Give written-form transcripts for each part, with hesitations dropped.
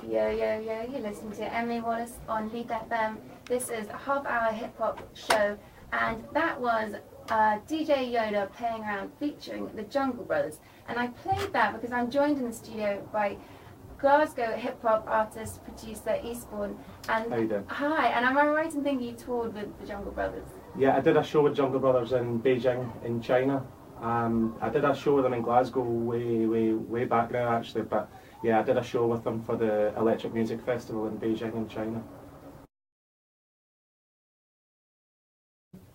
Yo, yo, yo, you're listening to Emily Wallace on Leith FM. This is a half-hour hip-hop show, and that was DJ Yoda playing around featuring the Jungle Brothers. And I played that because I'm joined in the studio by Glasgow hip-hop artist, producer Eastborn. And how you doing? Hi, and am I right in thinking you toured with the Jungle Brothers? Yeah, I did a show with Jungle Brothers in Beijing, in China. I did a show with them in Glasgow way back now, actually, but yeah, I did a show with them for the Electric Music Festival in Beijing in China.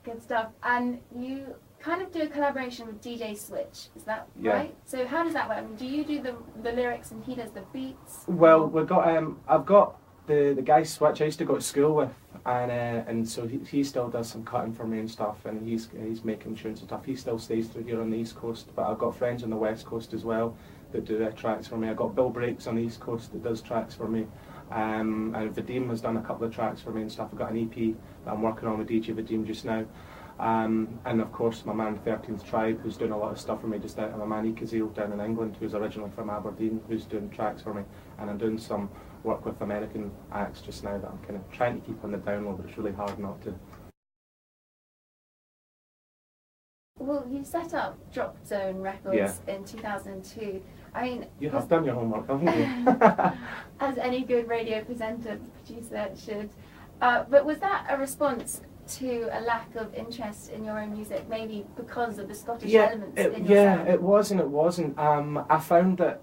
Good stuff. And you kind of do a collaboration with DJ Switch, is that right? So how does that work? I mean, do you do the lyrics and he does the beats? Well, we've got I've got the guy Switch I used to go to school with, and so he still does some cutting for me and stuff, and he's making tunes and stuff. He still stays through here on the East Coast, but I've got friends on the West Coast as well that do tracks for me. I've got Bill Breaks on the East Coast that does tracks for me, and Vadim has done a couple of tracks for me and stuff. I've got an EP that I'm working on with DJ Vadim just now, and of course my man 13th Tribe, who's doing a lot of stuff for me just now, and my man Kazil down in England, who's originally from Aberdeen, who's doing tracks for me, and I'm doing some work with American acts just now that I'm kind of trying to keep on the down low, but it's really hard not to. Well, you set up Drop Zone Records in 2002. I mean, you have done your homework, haven't you? As any good radio presenter, producer should. But was that a response to a lack of interest in your own music, maybe because of the Scottish elements in your sound? It was and it wasn't. I found that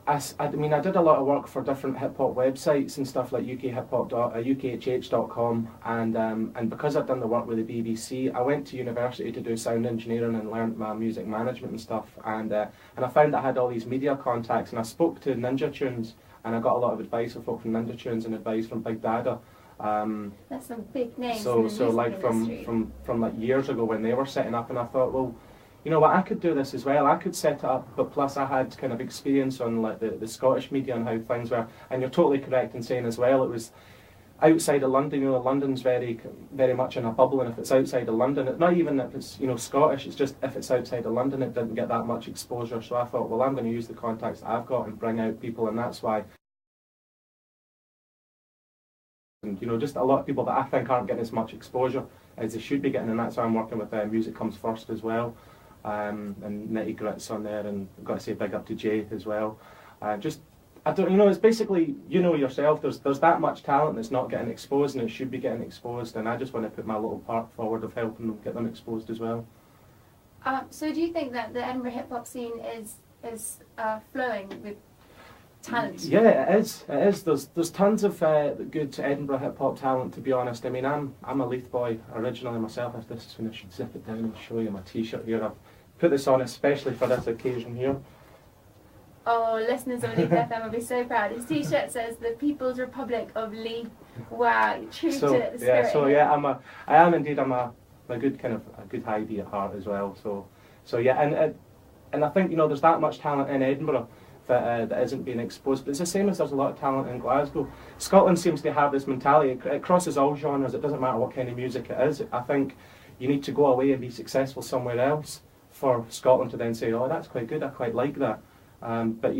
I did a lot of work for different hip hop websites and stuff like ukhhh.com, and because I'd done the work with the BBC, I went to university to do sound engineering and learned my music management and stuff, and I found I had all these media contacts, and I spoke to Ninja Tunes, and I got a lot of advice from folk from Ninja Tunes and advice from Big Dada. That's some big names. So in the music like industry. from like years ago when they were setting up, and I thought, well, you know what, I could do this as well. I could set it up, but plus I had kind of experience on like the Scottish media and how things were. And you're totally correct in saying as well, it was outside of London. You know, London's very much in a bubble, and if it's outside of London, it's not even if it's Scottish. It's just if it's outside of London, it didn't get that much exposure. So I thought, well, I'm going to use the contacts that I've got and bring out people, and that's why. And just a lot of people that I think aren't getting as much exposure as they should be getting, and that's why I'm working with Music Comes First as well. And Nitty Grit's on there, and I've got to say big up to Jay as well. It's basically, yourself, there's that much talent that's not getting exposed, and it should be getting exposed, and I just want to put my little part forward of helping them get them exposed as well. So do you think that the Edinburgh hip hop scene is flowing with talent? Yeah, it is. There's tons of good Edinburgh hip hop talent, to be honest. I mean, I'm a Leith boy originally myself. This is when I should zip it down and show you my T-shirt here. I've put this on especially for this occasion here. Oh, listeners of Leith FM will be so proud. His T-shirt says "The People's Republic of Leith." Wow, true to the spirit. I am indeed. I'm a good kind of a good high B at heart as well. So yeah, and I think there's that much talent in Edinburgh that isn't being exposed. But it's the same as there's a lot of talent in Glasgow. Scotland seems to have this mentality. It crosses all genres. It doesn't matter what kind of music it is. I think you need to go away and be successful somewhere else for Scotland to then say, oh, that's quite good, I quite like that. But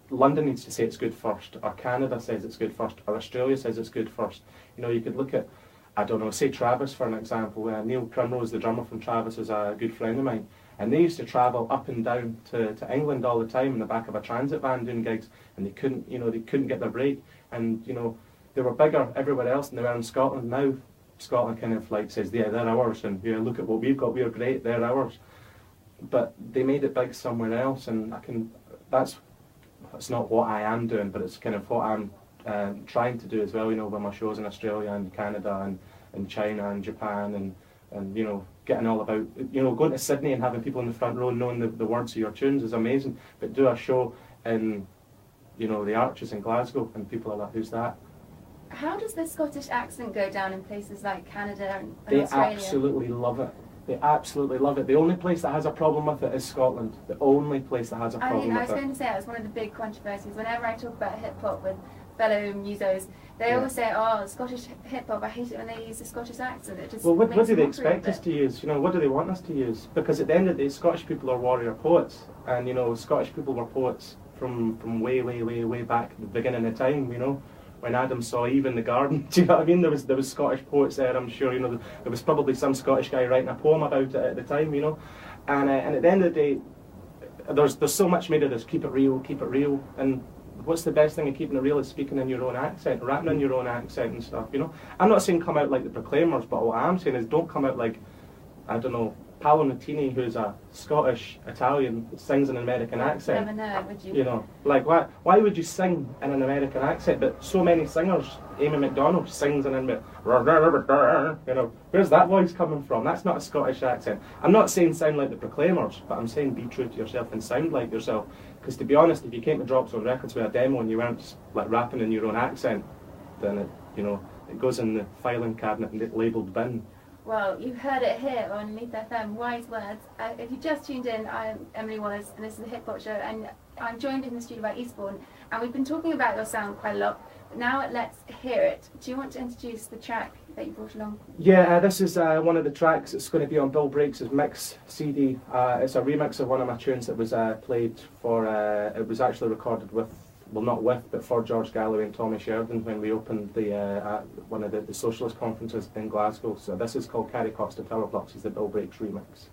London needs to say it's good first, or Canada says it's good first, or Australia says it's good first. You could look at, I don't know, say Travis for an example. Neil Primrose, the drummer from Travis, is a good friend of mine. And they used to travel up and down to England all the time in the back of a transit van doing gigs, and they couldn't get their break. And they were bigger everywhere else than they were in Scotland. Now Scotland kind of like says, yeah, they're ours, and look at what we've got, we're great, they're ours. But they made it big somewhere else, and it's not what I am doing, but it's kind of what I'm trying to do as well. With my shows in Australia and Canada and China and Japan and getting all about, going to Sydney and having people in the front row knowing the words of your tunes is amazing. But do a show in, the Arches in Glasgow, and people are like, who's that? How does the Scottish accent go down in places like Canada and They Australia? absolutely love it. They absolutely love it. The only place that has a problem with it is Scotland. The only place that has a problem with it. I was going to say, that was one of the big controversies. Whenever I talk about hip-hop with fellow musos, they always say, oh, Scottish hip-hop, I hate it when they use the Scottish accent. It just what do they expect us to use? What do they want us to use? Because at the end of the day, Scottish people are warrior poets, and Scottish people were poets from way back at the beginning of time, you know, when Adam saw Eve in the garden. Do you know what I mean? There was Scottish poets there, I'm sure, you know, there was probably some Scottish guy writing a poem about it at the time, you know. And at the end of the day, there's so much made of this, keep it real, and what's the best thing of keeping it real is speaking in your own accent, rapping in your own accent and stuff, you know. I'm not saying come out like the Proclaimers, but what I am saying is don't come out like, I don't know, Paolo Nutini, who's a Scottish Italian, sings in an American accent. Never know, would you? You know, like why would you sing in an American accent? But so many singers, Amy MacDonald sings in you know, where's that voice coming from? That's not a Scottish accent. I'm not saying sound like the Proclaimers, but I'm saying be true to yourself and sound like yourself. Because to be honest, if you came to Dropzone Records with a demo and you weren't like rapping in your own accent, then it, you know, it goes in the filing cabinet and labelled bin. Well, you heard it here on Leith FM, wise words. If you just tuned in, I'm Emily Wallace, and this is the Hip Hop Show, and I'm joined in the studio by Eastborn, and we've been talking about your sound quite a lot. Now let's hear it. Do you want to introduce the track that you brought along? Yeah, this is one of the tracks. It's going to be on Bill Breaks' mix CD. It's a remix of one of my tunes that was played for, it was actually recorded with, well, not with, but for George Galloway and Tommy Sheridan when we opened the one of the socialist conferences in Glasgow. So this is called Carry Costa Tower Blocks, is the Bill Breaks remix.